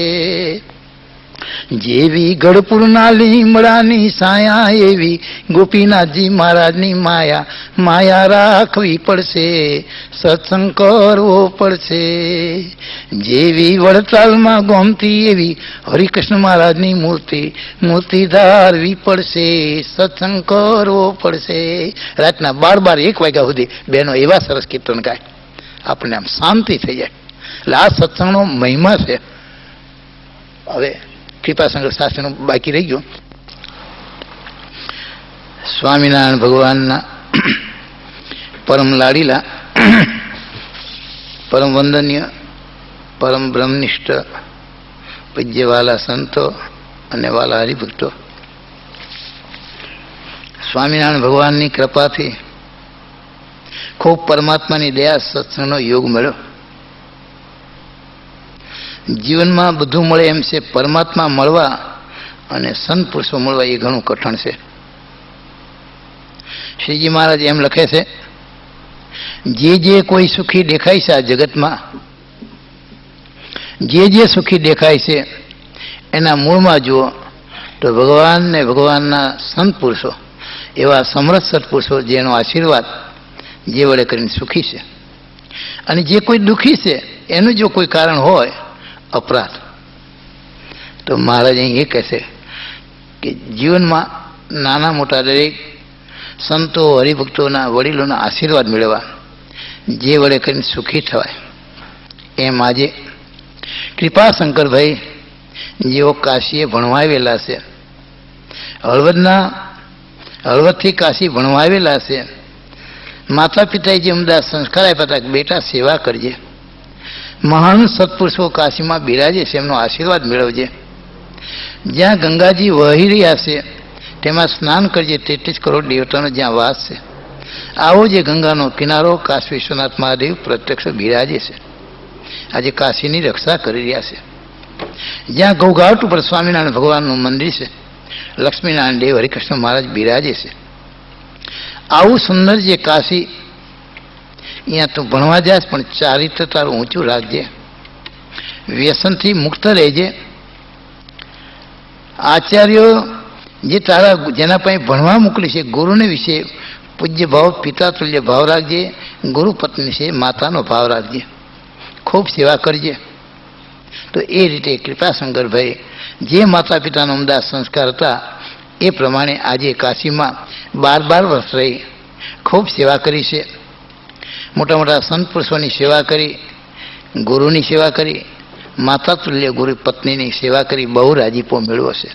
A: જેવી ગઢપુરના લીમડાની સાયા એવી ગોપીનાથજી મહારાજની માયા, માયા રાખવી પડશે, સત્સંગ કરવો પડશે. જેવી વડતાલમાં ગોમતી એવી હરિકૃષ્ણ મહારાજની મૂર્તિ, મૂર્તિ ધારવી પડશે, સત્સંગ કરવો પડશે. રાતના 12-1 વાગ્યા સુધી બહેનો એવા સરસ કીર્તન ગાય, આપણને આમ શાંતિ થઈ જાય. એટલે આ સત્સંગનો મહિમા છે. હવે કૃપાશંકર શાસ્ત્રીનું બાકી રહી ગયું. સ્વામિનારાયણ ભગવાનના પરમ લાડીલા, પરમ વંદનીય, પરમ બ્રહ્મનિષ્ઠ પૂજ્યવાલા સંતો અને વાલા હરિભક્તો, સ્વામિનારાયણ ભગવાનની કૃપાથી ખૂબ પરમાત્માની દયા સત્સંગનો યોગ મળ્યો. જીવનમાં બધું મળે એમ છે, પરમાત્મા મળવા અને સંત પુરુષો મળવા એ ઘણું કઠણ છે. શ્રીજી મહારાજ એમ લખે છે, જે જે કોઈ સુખી દેખાય છે આ જગતમાં, જે જે સુખી દેખાય છે એના મૂળમાં જુઓ તો ભગવાન ને ભગવાનના સંત પુરુષો, એવા સમર્થ સત્પુરુષો જેનો આશીર્વાદ જે વડે કરીને સુખી છે. અને જે કોઈ દુઃખી છે એનું જો કોઈ કારણ હોય અપરાધ, તો મહારાજ અહીં એ કહે છે કે જીવનમાં નાના મોટા દરેક સંતો હરિભક્તોના વડીલોના આશીર્વાદ મેળવવા, જે વડે કરીને સુખી થવાય. એમ આજે કૃપાશંકરભાઈ જેઓ કાશીએ ભણવા આવેલા છે, હળવદથી કાશી ભણવા આવેલા છે, માતા પિતાએ જે ઉમદા સંસ્કાર આપ્યા હતા કે બેટા સેવા કરજે, મહાન સત્પુરુષો કાશીમાં બિરાજે છે, એમનો આશીર્વાદ મેળવજે. જ્યાં ગંગાજી વહી રહ્યા છે તેમાં સ્નાન કરજે, 33 કરોડ દેવતાનો જ્યાં વાસ છે. આવો જે ગંગાનો કિનારો કાશી વિશ્વનાથ મહાદેવ પ્રત્યક્ષ બિરાજે છે, આજે કાશીની રક્ષા કરી રહ્યા છે. જ્યાં ઘોઘાટ ઉપર સ્વામિનારાયણ ભગવાનનું મંદિર છે, લક્ષ્મીનારાયણ દેવ હરિકૃષ્ણ મહારાજ બિરાજે છે. આવું સુંદર જે કાશી, અહીંયા તું ભણવા જાય પણ ચારિત્ર તારું ઊંચું રાખજે, વ્યસનથી મુક્ત રહેજે. આચાર્યો જે તારા જેના પાસે ભણવા મોકલી છે ગુરુને વિશે પૂજ્ય ભાવ, પિતા તુલ્ય ભાવ રાખજે. ગુરુ પત્ની છે માતાનો ભાવ રાખજે, ખૂબ સેવા કરજે. તો એ રીતે કૃપાશંકરભાઈ જે માતા પિતાનો ઉમદા સંસ્કાર હતા એ પ્રમાણે આજે કાશીમાં 12 વર્ષ રહી ખૂબ સેવા કરી છે. મોટા મોટા સંત પુરુષોની સેવા કરી, ગુરુની સેવા કરી, માતા તુલ્ય ગુરુ પત્નીની સેવા કરી, બહુ રાજીપો મેળવ્યો છે.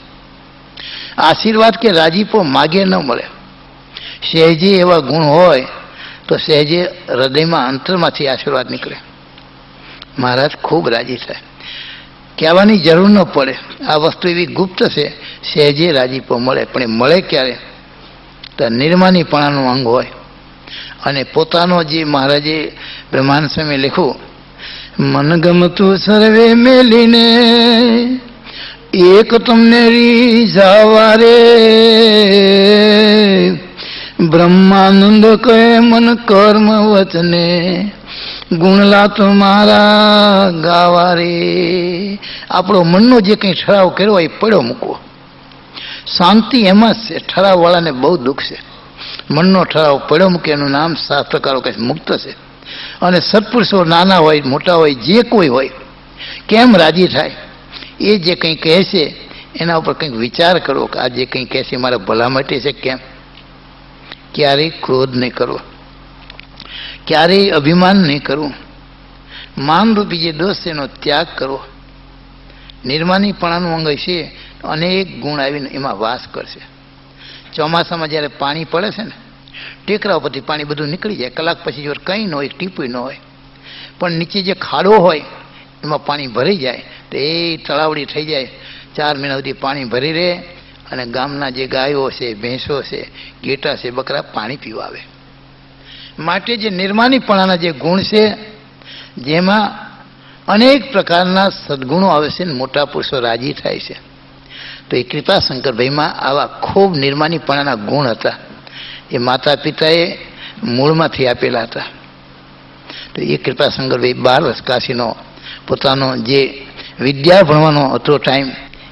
A: આશીર્વાદ કે રાજીપો માગે ન મળે. સહેજે એવા ગુણ હોય તો સહેજે હૃદયમાં અંતરમાંથી આશીર્વાદ નીકળે. મહારાજ ખૂબ રાજી થાય, કહેવાની જરૂર ન પડે. આ વસ્તુ એવી ગુપ્ત છે, સહેજે રાજીપો મળે. પણ એ મળે ક્યારે? તો નિર્માનીપણાનું અંગ હોય. અને પોતાનો જે મહારાજે બ્રહ્માંડ સ્વામી લખ્યું, મન ગમતું સર્વે મેલીને એક તમને રીઝાવા રે, બ્રહ્માનંદ કહે મન કર્મ વચને ગુણલા તમારા ગાવા રે. આપણો મનનો જે કંઈ ઠરાવ કર્યો એ પડ્યો મૂકવો. શાંતિ એમાં જ છે. ઠરાવવાળાને બહુ દુઃખ છે. મનનો ઠરાવ પડ્યો મૂકે એનું નામ શાસ્ત્રકારો કહે મુક્ત છે. અને સત્પુરુષો નાના હોય મોટા હોય જે કોઈ હોય કેમ રાજી થાય? એ જે કંઈ કહે છે એના ઉપર કંઈક વિચાર કરો કે આ જે કંઈ કહે છે મારા ભલા માટે છે. કેમ? ક્યારેય ક્રોધ નહીં કરવો, ક્યારેય અભિમાન નહીં કરવું, માનરૂપી જે દોષ છે એનો ત્યાગ કરવો. નિર્માનીપણાનું અંગ છે, અનેક ગુણ આવીને એમાં વાસ કરશે. ચોમાસામાં જ્યારે પાણી પડે છે ને, ટેકરા ઉપરથી પાણી બધું નીકળી જાય, કલાક પછી જો કંઈ ન હોય, ટીપું ન હોય, પણ નીચે જે ખાડો હોય એમાં પાણી ભરી જાય તો એ તળાવડી થઈ જાય. 4 મહિના સુધી પાણી ભરી રહે અને ગામના જે ગાયો છે, ભેંસો છે, ઘેટા છે, બકરા પાણી પીવા આવે. માટે જે નિર્માનીપણાના જે ગુણ છે જેમાં અનેક પ્રકારના સદગુણો આવે છે ને મોટા પુરુષો રાજી થાય છે. તો એ કૃપાશંકરભાઈમાં આવા ખૂબ નિર્માનીપણાના ગુણ હતા. એ માતા પિતાએ મૂળમાંથી આપેલા હતા. તો એ કૃપાશંકરભાઈ 12 વર્ષ કાશીનો પોતાનો જે વિદ્યા ભણવાનો હતો ટાઈમ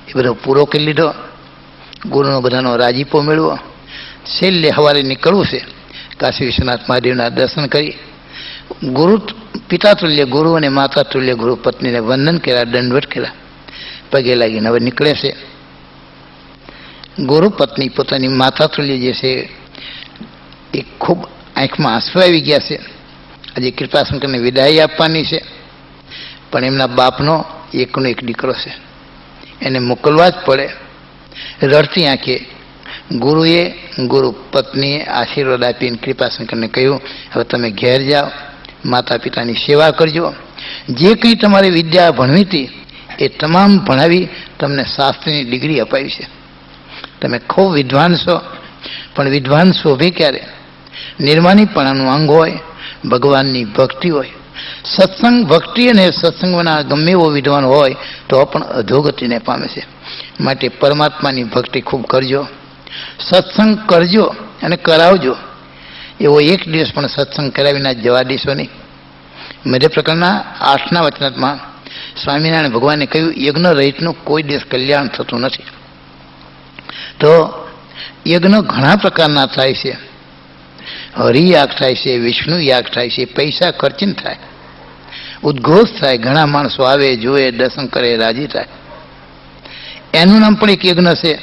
A: એ બધો પૂરો કરી લીધો. ગુરુનો બધાનો રાજીપો મેળવો. છેલ્લે સવારે નીકળવું છે, કાશી વિશ્વનાથ મહાદેવના દર્શન કરી ગુરુ પિતા તુલ્ય ગુરુ અને માતા તુલ્ય ગુરુ પત્નીને વંદન કર્યા, દંડવત કર્યા, પગે લાગીને હવે નીકળે છે. ગુરુ પત્ની પોતાની માતા તુલ્ય જે છે એ ખૂબ આંખમાં આંસુ આવી ગયા છે. આજે કૃપાશંકરને વિદાય આપવાની છે, પણ એમના બાપનો એકનો એક દીકરો છે, એને મોકલવા જ પડે. રડતી આંખે ગુરુ પત્નીએ આશીર્વાદ આપીને કૃપાશંકરને કહ્યું, હવે તમે ઘેર જાઓ, માતા પિતાની સેવા કરજો, જે કંઈ તમારે વિદ્યા ભણવી હતી એ તમામ ભણાવી તમને શાસ્ત્રીની ડિગ્રી અપાવી છે. તમે ખૂબ વિદ્વાન છો, પણ વિદ્વાન શોભે ક્યારે? નિર્માનીપણાનું અંગ હોય, ભગવાનની ભક્તિ હોય. સત્સંગ ભક્તિ અને સત્સંગના ગમે એવો વિદ્વાન હોય તો પણ અધોગતિને પામે છે. માટે પરમાત્માની ભક્તિ ખૂબ કરજો, સત્સંગ કરજો અને કરાવજો. એવો એક દિવસ પણ સત્સંગ કરાવીને જવા દેશો નહીં. મધ્ય પ્રકરણના 8ના વચનામાં સ્વામિનારાયણ ભગવાને કહ્યું, યજ્ઞ રહિતનું કોઈ દિવસ કલ્યાણ થતું નથી. તો યજ્ઞ ઘણા પ્રકારના થાય છે. હરિયાગ થાય છે, વિષ્ણુ યાગ થાય છે, પૈસા ખર્ચીને થાય, ઉદ્ઘોષ થાય, ઘણા માણસો આવે, જોવે, દર્શન કરે, રાજી થાય. એનું નામ પણ એક યજ્ઞ છે.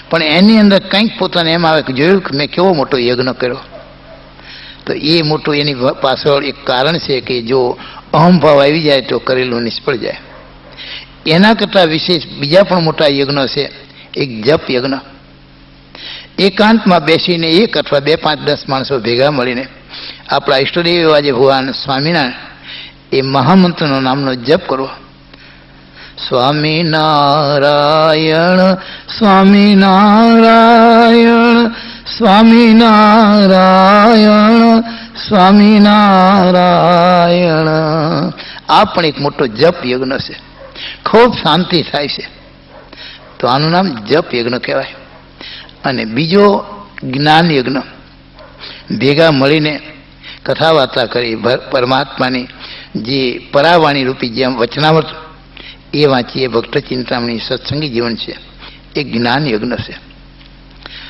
A: પણ એની અંદર કંઈક પોતાને એમ આવે કે જોયું કે મેં કેવો મોટો યજ્ઞ કર્યો. તો એ મોટું એની પાછળ એક કારણ છે કે જો અહંભાવ આવી જાય તો કરેલું નિષ્ફળ જાય. એના કરતાં વિશેષ બીજા પણ મોટા યજ્ઞ છે. એક જપ યજ્ઞ. એકાંતમાં બેસીને 1 અથવા 2, 5, 10 માણસો ભેગા મળીને આપણા ઈષ્ટદેવ એવા જે ભગવાન સ્વામિનારાયણ એ મહામંત્રનો નામનો જપ કરવો. સ્વામિનારાયણ સ્વામિનારાયણ સ્વામિનારાયણ સ્વામિનારાયણ. આ પણ એક મોટો જપ યજ્ઞ છે. ખૂબ શાંતિ થાય છે. તો આનું નામ જપ યજ્ઞ કહેવાય. અને બીજો જ્ઞાન યજ્ઞ. ભેગા મળીને કથા વાર્તા કરી, પરમાત્માની જે પરાવાણી રૂપી જેમ વચનાવત એ વાંચીએ. ભક્ત ચિંતામણી સત્સંગી જીવન છે, એ જ્ઞાન યજ્ઞ છે.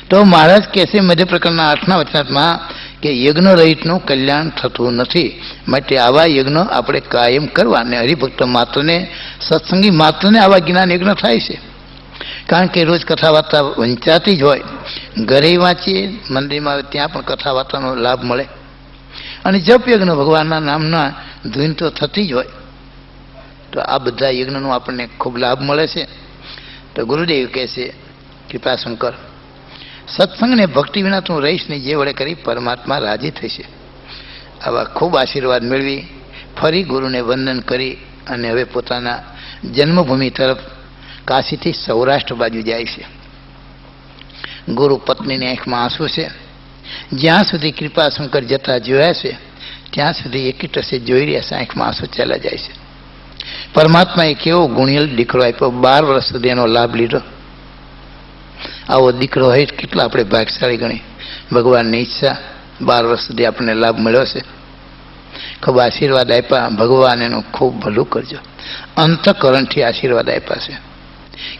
A: તો મહારાજ કહે છે મધ્ય પ્રકરણના 8ના વચનામાં કે યજ્ઞ રહિતનું કલ્યાણ થતું નથી. માટે આવા યજ્ઞ આપણે કાયમ કરવા. અને હરિભક્ત માત્રને, સત્સંગી માત્રને આવા જ્ઞાન યજ્ઞ થાય છે. કારણ કે રોજ કથા વાર્તા વંચાતી જ હોય. ઘરે વાંચીએ, મંદિરમાં ત્યાં પણ કથા વાર્તાનો લાભ મળે. અને જપ યજ્ઞ ભગવાનના નામના ધૂન તો થતી જ હોય. તો આ બધા યજ્ઞનો આપણને ખૂબ લાભ મળે છે. તો ગુરુદેવ કહે છે કૃપાશંકર, સત્સંગને ભક્તિ વિના તું રહીશ નહીં, જે વડે કરી પરમાત્મા રાજી થશે. આવા ખૂબ આશીર્વાદ મેળવી ફરી ગુરુને વંદન કરી અને હવે પોતાના જન્મભૂમિ તરફ કાશીથી સૌરાષ્ટ્ર બાજુ જાય છે. ગુરુ પત્નીની આંખમાં આંસુ છે. જ્યાં સુધી કૃપાશંકર જતા જોયા છે ત્યાં સુધી એકીટસે જોઈ રહ્યા છે, આંખમાં આંસુ ચાલ્યા જાય છે. પરમાત્માએ કેવો ગુણિયલ દીકરો આપ્યો, 12 વર્ષ સુધી એનો લાભ લીધો. આવો દીકરો હોય કેટલા આપણે ભાગ્યશાળી ગણી. ભગવાનની ઈચ્છા 12 વર્ષ સુધી આપણને લાભ મળ્યો છે. ખૂબ આશીર્વાદ આપ્યા. ભગવાન એનું ખૂબ ભલું કરજો. અંતઃકરણથી આશીર્વાદ આપ્યા છે.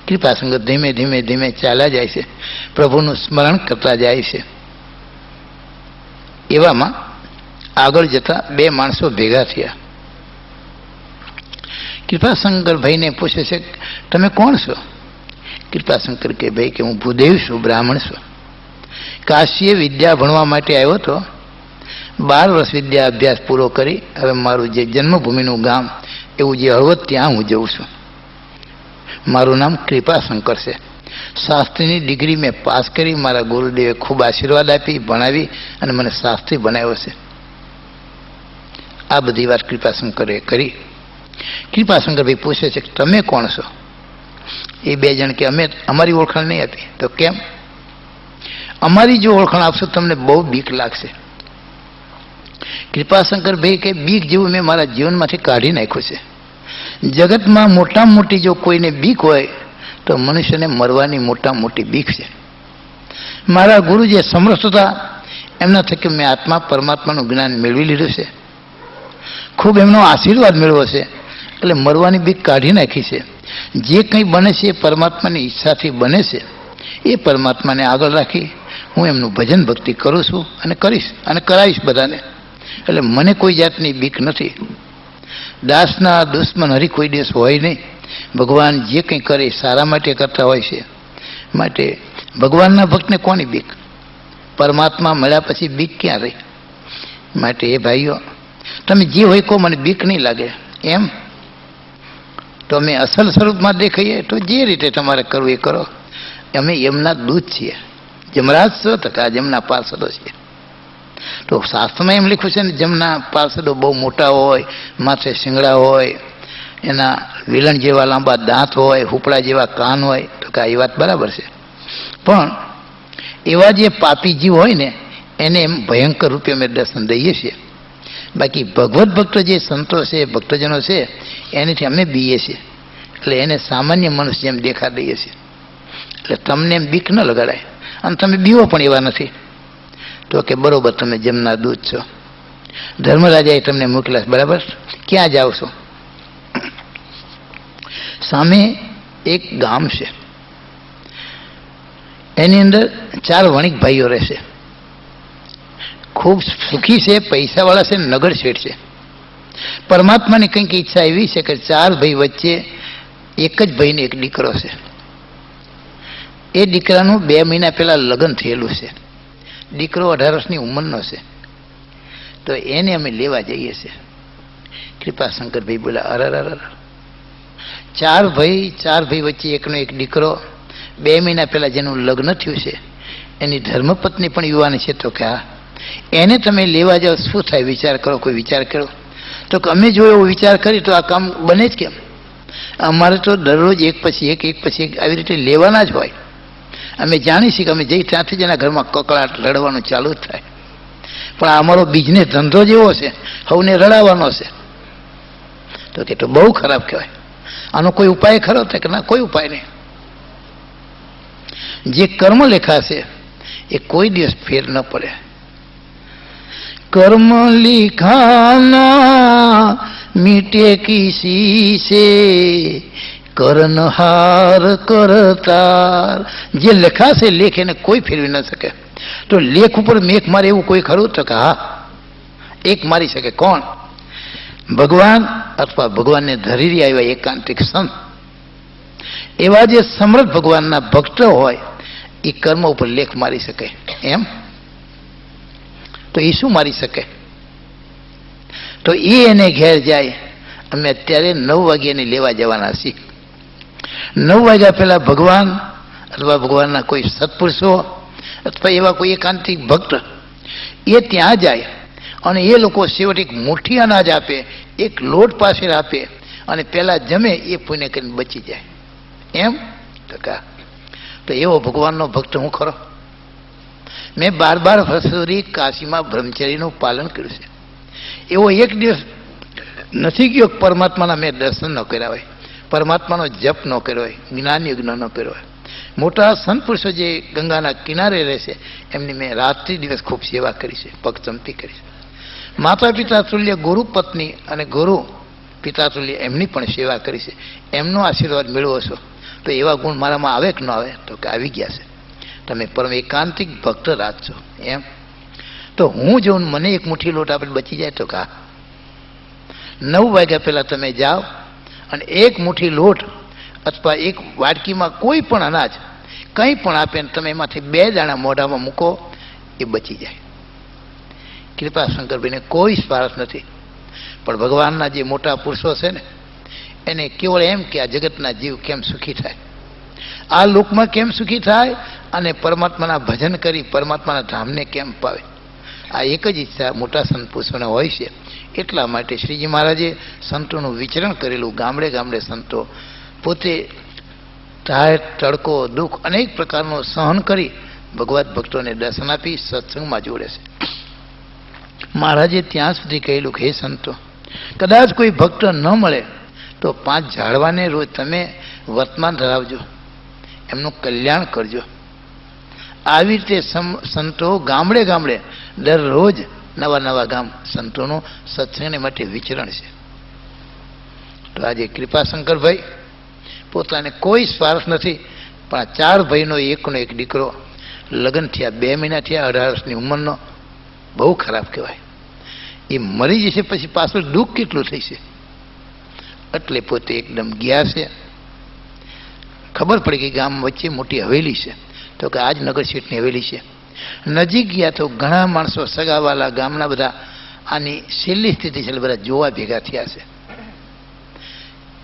A: કૃપાશંકર ધીમે ધીમે ધીમે ચાલ્યા જાય છે, પ્રભુનું સ્મરણ કરતા જાય છે. એવામાં આગળ જતા બે માણસો ભેગા થયા. કૃપાશંકર ભાઈને પૂછે છે, તમે કોણ છો? કૃપાશંકર કે, ભાઈ કે હું ભૂદેવ છું, બ્રાહ્મણ છું. કાશીએ વિદ્યા ભણવા માટે આવ્યો હતો. 12 વર્ષ વિદ્યા અભ્યાસ પૂરો કરી હવે મારું જે જન્મભૂમિનું ગામ એવું જે હળવદ ત્યાં હું જઉં છું. મારું નામ કૃપાશંકર છે. શાસ્ત્રીની ડિગ્રી મેં પાસ કરી. મારા ગુરુદેવે ખૂબ આશીર્વાદ આપી, ભણાવી અને મને શાસ્ત્રી બનાવ્યો છે. આ બધી વાત કૃપાશંકરે કરી. કૃપાશંકરભાઈ પૂછે છે કે તમે કોણ છો? એ બે જણ કે અમે અમારી ઓળખાણ નહીં આપી. તો કેમ? અમારી જો ઓળખાણ આપશો તમને બહુ બીક લાગશે. કૃપાશંકરભાઈ કે બીક જેવું મેં મારા જીવનમાંથી કાઢી નાખ્યું છે. જગતમાં મોટામાં મોટી જો કોઈને બીક હોય તો મનુષ્યને મરવાની મોટામાં મોટી બીક છે. મારા ગુરુ જે સમર્થ હતા એમના થકી મેં આત્મા પરમાત્માનું જ્ઞાન મેળવી લીધું છે. ખૂબ એમનો આશીર્વાદ મેળવ્યો છે એટલે મરવાની બીક કાઢી નાખી છે. જે કંઈ બને છે એ પરમાત્માની ઈચ્છાથી બને છે. એ પરમાત્માને આગળ રાખી હું એમનું ભજન ભક્તિ કરું છું અને કરીશ અને કરાવીશ બધાને. એટલે મને કોઈ જાતની બીક નથી. દાસના દુશ્મન હરી કોઈ દિવસ હોય નહીં. ભગવાન જે કંઈ કરે સારા માટે કરતા હોય છે. માટે ભગવાનના ભક્તને કોની બીક? પરમાત્મા મળ્યા પછી બીક ક્યાં રહી? માટે એ ભાઈઓ તમે જે હોય કહો, મને બીક નહીં લાગે. એમ તો અમે અસલ સ્વરૂપમાં દેખાઈએ તો જે રીતે તમારે કરવું એ કરો. અમે એમના દૂત છીએ. જમરાજ છો તો આ જમના પાર્ષદો છીએ. તો શાસ્ત્રમાં એમ લખ્યું છે ને, જમના પાર્ષદો બહુ મોટા હોય, માથે શિંગડા હોય, એના વિલણ જેવા લાંબા દાંત હોય, હુપડા જેવા કાન હોય. તો કે એ વાત બરાબર છે. પણ એવા જે પાપી જીવ હોય ને એને એમ ભયંકર રૂપે અમે દર્શન દઈએ છીએ. બાકી ભગવત ભક્તો જે સંતો છે, ભક્તજનો છે, એનાથી અમે બીએ છીએ. એટલે એને સામાન્ય મનુષ્ય એમ દેખા દઈએ છીએ. એટલે તમને એમ બીક ન લગાડાય અને તમે બીવો પણ એવા નથી. તો કે બરોબર, તમે જમના દૂત છો. ધર્મરાજાએ તમને મોકલ્યા, બરાબર. ક્યાં જાઓ છો? સામે એક ગામ છે, એની અંદર 4 વણિક ભાઈઓ રહેશે. ખૂબ સુખી છે, પૈસાવાળા છે, નગર શેઠ છે. પરમાત્માની કંઈક ઈચ્છા એવી છે કે 4 ભાઈ વચ્ચે એક જ ભાઈને એક દીકરો છે. એ દીકરાનું 2 મહિના પહેલા લગ્ન થયેલું છે. દીકરો 18 વર્ષની ઉંમરનો છે. તો એને અમે લેવા જઈએ છીએ. કૃપાશંકરભાઈ બોલ્યા, અરર, 4 ભાઈ વચ્ચે એકનો એક દીકરો, 2 મહિના પહેલા જેનું લગ્ન થયું છે, એની ધર્મપત્ની પણ યુવાન છે. તો કે હા, એને તમે લેવા જાઓ શું થાય? વિચાર કરો, કોઈ વિચાર કરો. તો કે અમે જો એવો વિચાર કરી તો આ કામ બને જ કેમ? અમારે તો દરરોજ એક પછી એક આવી રીતે લેવાના જ હોય. અમે જાણી છીએ કે અમે જઈ ત્યાંથી જ એના ઘરમાં કકળાટ રડવાનું ચાલુ જ થાય. પણ અમારો બિઝનેસ ધંધો જેવો છે, હવને રડાવવાનો છે. તો કે તો બહુ ખરાબ કહેવાય. આનો કોઈ ઉપાય ખરો? થાય કે ના, કોઈ ઉપાય નહીં. જે કર્મ લેખાશે એ કોઈ દિવસ ફેર ન પડે. कर्म लिखाना मीटे किसी से करनहार करतार. જે લખાશે લેખ એને કોઈ ફેરવી ન શકે. તો લેખ ઉપર મેઘ મારે એવું કોઈ ખરું? તો કે હા, એક મારી શકે. કોણ? ભગવાન અથવા ભગવાનને ધરી આવ્યા એકાંતિક સંત. એવા જે સમર્થ ભગવાનના ભક્ત હોય એ કર્મ ઉપર લેખ મારી શકે. એમ તો એ શું મારી શકે? તો એ એને ઘેર જાય. અમે અત્યારે 9 વાગ્યાની લેવા જવાના છીએ. 9 વાગ્યા પહેલા ભગવાન અથવા ભગવાનના કોઈ સત્પુરુષો અથવા એવા કોઈ એકાંતિક ભક્ત એ ત્યાં જાય અને એ લોકો છેવટે એક મુઠ્ઠી અનાજ આપે, એક લોટ પાસે આપે અને પહેલા જમે, એ પુણ્ય કરીને બચી જાય. એમ તો એવો ભગવાનનો ભક્ત હું ખરો. મેં 12 વર્ષ સુધી કાશીમાં બ્રહ્મચર્યનું પાલન કર્યું છે. એવો એક દિવસ નથી ગયો પરમાત્માના મેં દર્શન ન કર્યા હોય, પરમાત્માનો જપ ન કર્યો હોય, જ્ઞાન યજ્ઞ ન કર્યો હોય. મોટા સંત પુરુષો જે ગંગાના કિનારે રહેશે એમની મેં રાત્રિ દિવસ ખૂબ સેવા કરી છે, પગચંપી કરી છે. માતા પિતા તુલ્ય ગુરુ પત્ની અને ગુરુ પિતા તુલ્ય એમની પણ સેવા કરી છે. એમનો આશીર્વાદ મેળવો છો તો એવા ગુણ મારામાં આવે કે ન આવે? તો કે આવી ગયા છે. તમે પરમ એકાંતિક ભક્ત રાજ છો. એમ તો હું જો મને એક મુઠ્ઠી લોટ આપણે બચી જાય તો કા 9 વાગ્યા પહેલાં તમે જાઓ અને એક મુઠ્ઠી લોટ અથવા એક વાડકીમાં કોઈ પણ અનાજ કંઈ પણ આપે ને તમે એમાંથી 2 દાણા મોઢામાં મૂકો, એ બચી જાય. કૃપાશંકરભાઈને કોઈ સ્વાર્થ નથી, પણ ભગવાનના જે મોટા પુરુષો છે ને એને કેવળ એમ કે આ જગતના જીવ કેમ સુખી થાય, આ લોકમાં કેમ સુખી થાય અને પરમાત્માના ભજન કરી પરમાત્માના ધામને કેમ પાવે, આ એક જ ઈચ્છા મોટા સંત પુરુષોને હોય છે. એટલા માટે શ્રીજી મહારાજે સંતોનું વિચરણ કરેલું. ગામડે ગામડે સંતો પોતે ધાર તડકો દુઃખ અનેક પ્રકારનો સહન કરી ભગવત ભક્તોને દર્શન આપી સત્સંગમાં જોડે છે. મહારાજે ત્યાં સુધી કહેલું કે હે સંતો, કદાચ કોઈ ભક્ત ન મળે તો 5 ઝાડવાને રોજ તમે વર્તમાન ધરાવજો, એમનું કલ્યાણ કરજો. આવી રીતે સંતો ગામડે ગામડે દરરોજ નવા નવા ગામ સંતોનું સત્સંગને માટે વિચરણ છે. તો આજે કૃપાશંકરભાઈ પોતાને કોઈ સ્વાર્થ નથી, પણ આ 4 ભાઈનો એકનો એક દીકરો લગ્ન થયા 2 મહિના થયા, 18 વર્ષની ઉંમરનો, બહુ ખરાબ કહેવાય. એ મરી જશે પછી પાછળ દુઃખ કેટલું થશે. એટલે પોતે એકદમ ગયા છે. ખબર પડી કે ગામ વચ્ચે મોટી હવેલી છે, તો કે આજ નગર શેઠની હવેલી છે. નજીક ગયા તો ઘણા માણસો સગાવાલા ગામના બધા આની છેલ્લી સ્થિતિ છે બધા જોવા ભેગા થયા છે.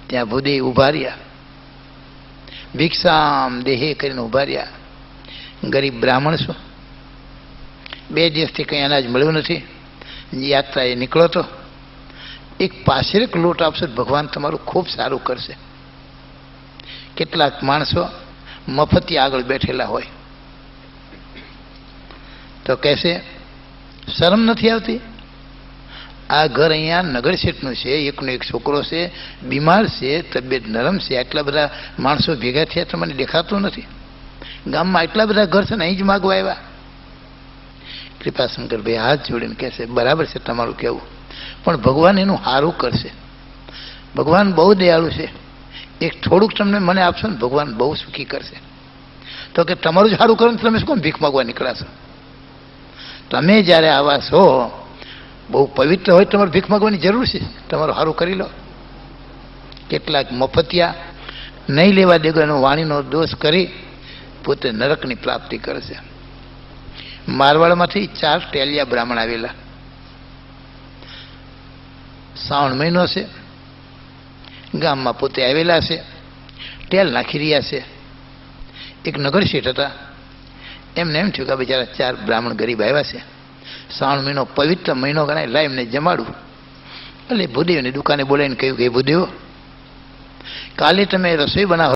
A: ત્યાં ભૂદેવ ઉભા રહ્યા, ભિક્ષામ દેહે કરીને ઉભા રહ્યા. ગરીબ બ્રાહ્મણ છું, 2 દિવસથી કંઈ અનાજ મળ્યું નથી, યાત્રાએ નીકળો તો એક પાછરેક લોટ આપશો, ભગવાન તમારું ખૂબ સારું કરશે. કેટલાક માણસો મફતી આગળ બેઠેલા હોય તો કહેશે શરમ નથી આવતી, આ ઘર અહીંયા નગર શેઠનું છે, એકનો એક છોકરો છે, બીમાર છે, તબિયત નરમ છે, આટલા બધા માણસો ભેગા થયા તો મને દેખાતું નથી, ગામમાં એટલા બધા ઘર છે ને અહીં જ માગવા આવ્યા. કૃપાશંકરભાઈ હાથ જોડીને કહેશે બરાબર છે તમારું કહેવું, પણ ભગવાન એનું સારું કરશે. ભગવાન બહુ દયાળુ છે, એક થોડુંક તમને મને આપશો ને ભગવાન બહુ સુખી કરશે. તો કે તમારું જ સારું કરો ને તમે શું કેમ ભીખ માગવા નીકળાશો? તમે જ્યારે આવા છો બહુ પવિત્ર હોય તમારે ભીખ માગવાની જરૂર છે, તમારું સારું કરી લો. કેટલાક મફતિયા નહીં લેવા દેવાનો વાણીનો દોષ કરી પોતે નરકની પ્રાપ્તિ કરશે. મારવાડમાંથી 4 ટેલિયા બ્રાહ્મણ આવેલા. શ્રાવણ મહિનો છે, ગામમાં પોતે આવેલા છે, ટેલ નાખી રહ્યા છે. એક નગર શેઠ હતા, એમને એમ થયું કે બિચારા 4 બ્રાહ્મણ ગરીબ આવ્યા છે, શ્રાવણ મહિનો પવિત્ર મહિનો ગણાય, લાય એમને જમાડું. એટલે ભૂદેવની દુકાને બોલાવીને કહ્યું કે ભૂદેવ, કાલે તમે રસોઈ બનાવો